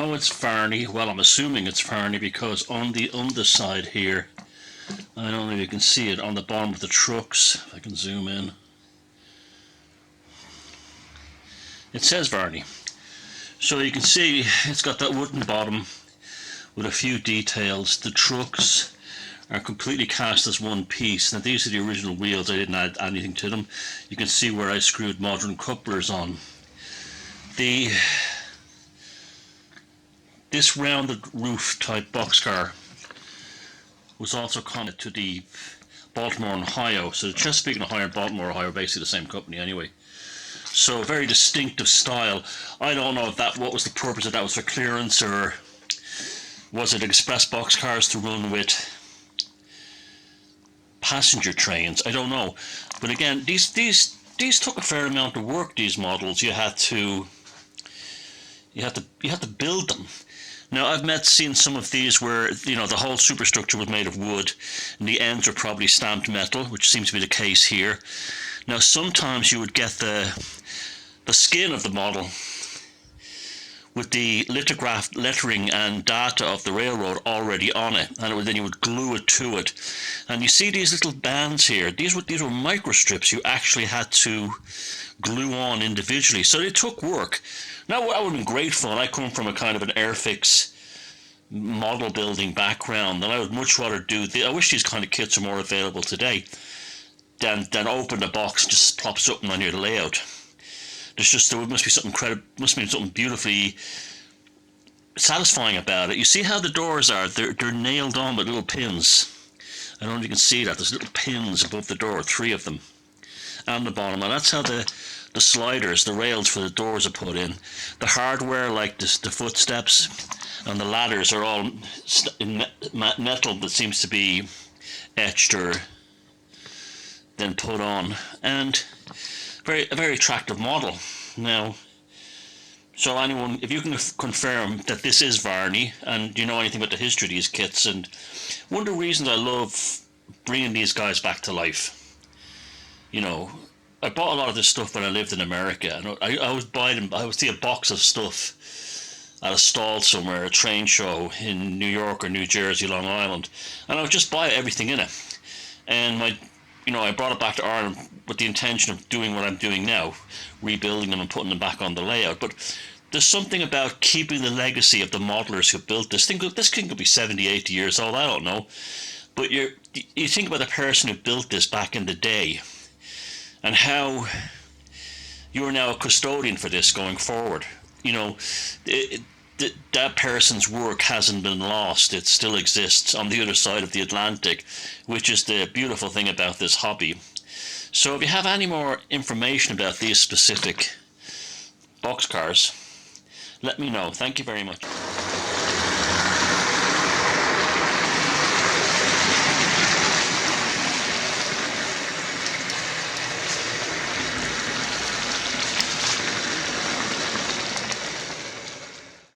know it's Varney. Well, I'm assuming it's Varney because on the underside here, I don't know if you can see it on the bottom of the trucks. If I can zoom in, it says Varney. So you can see it's got that wooden bottom with a few details. The trucks are completely cast as one piece. Now these are the original wheels. I didn't add anything to them. You can see where I screwed modern couplers on. This rounded roof type boxcar was also common to the Baltimore and Ohio. So Chesapeake and Ohio and Baltimore, Ohio are basically the same company anyway. So very distinctive style. I don't know if what was the purpose of that, was for clearance, or was it express boxcars to run with passenger trains? I don't know. But again, these took a fair amount of work. These models, you had to build them. Now I've seen some of these where the whole superstructure was made of wood and the ends are probably stamped metal, which seems to be the case here. Now sometimes you would get the skin of the model with the lithographed lettering and data of the railroad already on it, and then you would glue it to it. And you see these little bands here. These were microstrips you actually had to glue on individually. So they took work. Now, that would have been great fun. I come from a kind of an Airfix model building background, and I would much rather I wish these kind of kits are more available today than open the box and just plop something on your layout. There must be something beautifully satisfying about it. You see how the doors are? They're nailed on with little pins. I don't know if you can see that. There's little pins above the door, 3 of them, and the bottom, and that's how the sliders, the rails for the doors are put in. The hardware, like the footsteps and the ladders, are all in metal that seems to be etched or then put on, and a very attractive model. Now, so anyone, if you can confirm that this is Varney and you know anything about the history of these kits, and one of the reasons I love bringing these guys back to life, I bought a lot of this stuff when I lived in America, and I would buy them. I would see a box of stuff at a stall somewhere, a train show in New York or New Jersey, Long Island, and I would just buy everything in it. And I brought it back to Ireland with the intention of doing what I'm doing now, rebuilding them and putting them back on the layout. But there's something about keeping the legacy of the modelers who built this thing. This thing could be 70, 80 years old, I don't know. But you think about the person who built this back in the day, and how you're now a custodian for this going forward. That person's work hasn't been lost. It still exists on the other side of the Atlantic, which is the beautiful thing about this hobby. So if you have any more information about these specific boxcars, let me know. Thank you very much.